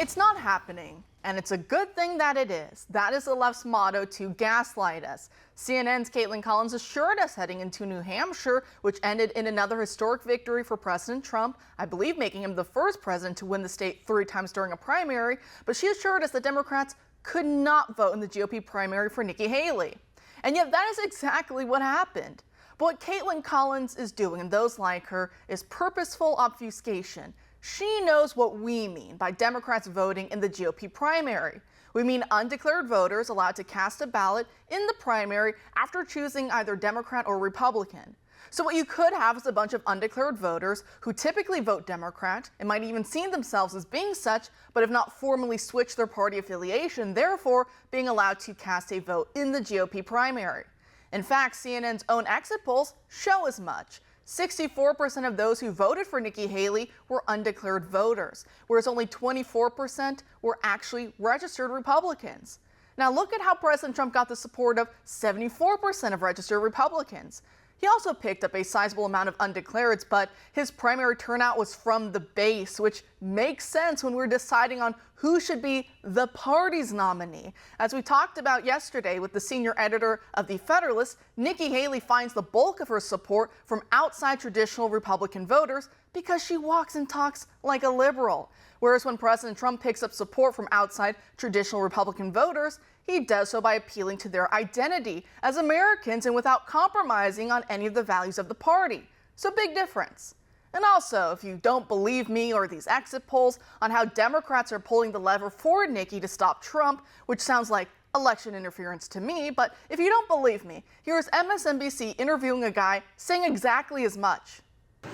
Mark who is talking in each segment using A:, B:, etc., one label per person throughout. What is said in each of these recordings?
A: It's not happening, and it's a good thing that it is. That is the left's motto to gaslight us. CNN's Caitlin Collins assured us heading into New Hampshire, which ended in another historic victory for President Trump, I believe making him the first president to win the state 3 times during a primary. But she assured us that Democrats could not vote in the GOP primary for Nikki Haley. And yet that is exactly what happened. But what Caitlin Collins is doing, and those like her, is purposeful obfuscation. She knows what we mean by Democrats voting in the GOP primary. We mean undeclared voters allowed to cast a ballot in the primary after choosing either Democrat or Republican. So what you could have is a bunch of undeclared voters who typically vote Democrat and might even see themselves as being such, but have not formally switched their party affiliation, therefore being allowed to cast a vote in the GOP primary. In fact, CNN's own exit polls show as much. 64% of those who voted for Nikki Haley were undeclared voters, whereas only 24% were actually registered Republicans. Now look at how President Trump got the support of 74% of registered Republicans. He also picked up a sizable amount of undeclareds, but his primary turnout was from the base, which makes sense when we're deciding on who should be the party's nominee. As we talked about yesterday with the senior editor of The Federalist, Nikki Haley finds the bulk of her support from outside traditional Republican voters because she walks and talks like a liberal. Whereas when President Trump picks up support from outside traditional Republican voters, he does so by appealing to their identity as Americans and without compromising on any of the values of the party. So big difference. And also, if you don't believe me or these exit polls on how Democrats are pulling the lever for Nikki to stop Trump, which sounds like election interference to me, but if you don't believe me, here's MSNBC interviewing a guy saying exactly as much.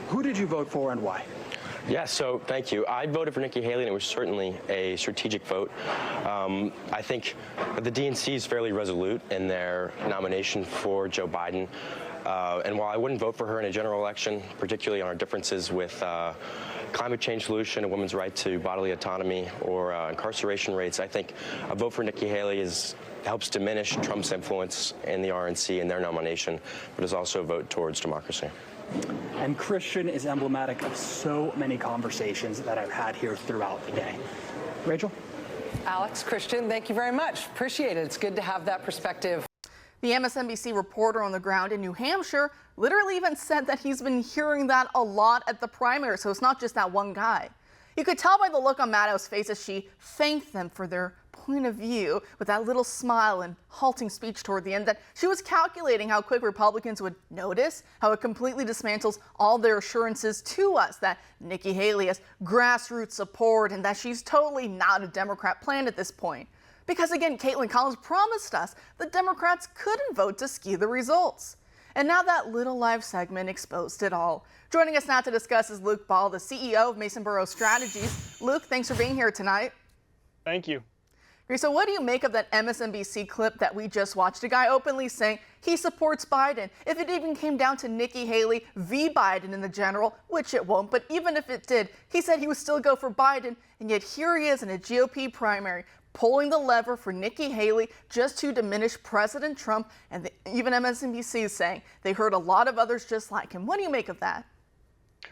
B: Who did you vote for and why?
C: Yeah, so thank you. I voted for Nikki Haley, and it was certainly a strategic vote. I think the DNC is fairly resolute in their nomination for Joe Biden. And while I wouldn't vote for her in a general election, particularly on our differences with climate change solution, a women's right to bodily autonomy, or incarceration rates, I think a vote for Nikki Haley helps diminish Trump's influence in the RNC and their nomination, but is also a vote towards democracy.
B: And Christian is emblematic of so many conversations that I've had here throughout the day. Rachel?
D: Alex, Christian, thank you very much. Appreciate it. It's good to have that perspective.
A: The MSNBC reporter on the ground in New Hampshire literally even said that he's been hearing that a lot at the primary, so it's not just that one guy. You could tell by the look on Maddow's face as she thanked them for their point of view with that little smile and halting speech toward the end that she was calculating how quick Republicans would notice how it completely dismantles all their assurances to us that Nikki Haley has grassroots support and that she's totally not a Democrat plan at this point. Because again, Caitlin Collins promised us that Democrats couldn't vote to skew the results. And now that little live segment exposed it all. Joining us now to discuss is Luke Ball, the CEO of Mason Borough Strategies. Luke, thanks for being here tonight.
E: Thank you.
A: So what do you make of that MSNBC clip that we just watched? A guy openly saying he supports Biden. If it even came down to Nikki Haley v. Biden in the general, which it won't, but even if it did, he said he would still go for Biden, and yet here he is in a GOP primary, pulling the lever for Nikki Haley just to diminish President Trump, and even MSNBC is saying they heard a lot of others just like him. What do you make of that?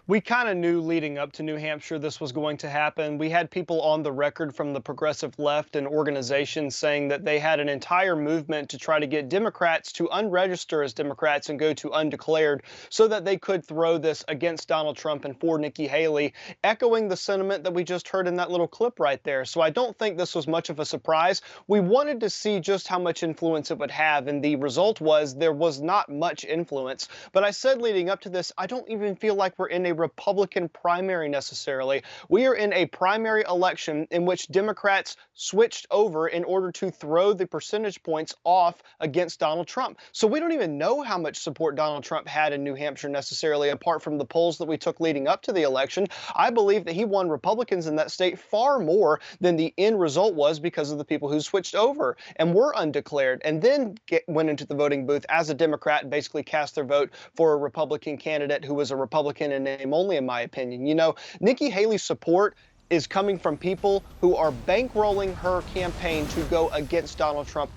E: We kind of knew leading up to New Hampshire this was going to happen. We had people on the record from the progressive left and organizations saying that they had an entire movement to try to get Democrats to unregister as Democrats and go to undeclared so that they could throw this against Donald Trump and for Nikki Haley, echoing the sentiment that we just heard in that little clip right there. So I don't think this was much of a surprise. We wanted to see just how much influence it would have, and the result was there was not much influence. But I said leading up to this, I don't even feel like we're in a Republican primary necessarily. We are in a primary election in which Democrats switched over in order to throw the percentage points off against Donald Trump. So we don't even know how much support Donald Trump had in New Hampshire necessarily, apart from the polls that we took leading up to the election. I believe that he won Republicans in that state far more than the end result was because of the people who switched over and were undeclared and then went into the voting booth as a Democrat and basically cast their vote for a Republican candidate who was a Republican in name only, in my opinion. You know, Nikki Haley's support is coming from people who are bankrolling her campaign to go against Donald Trump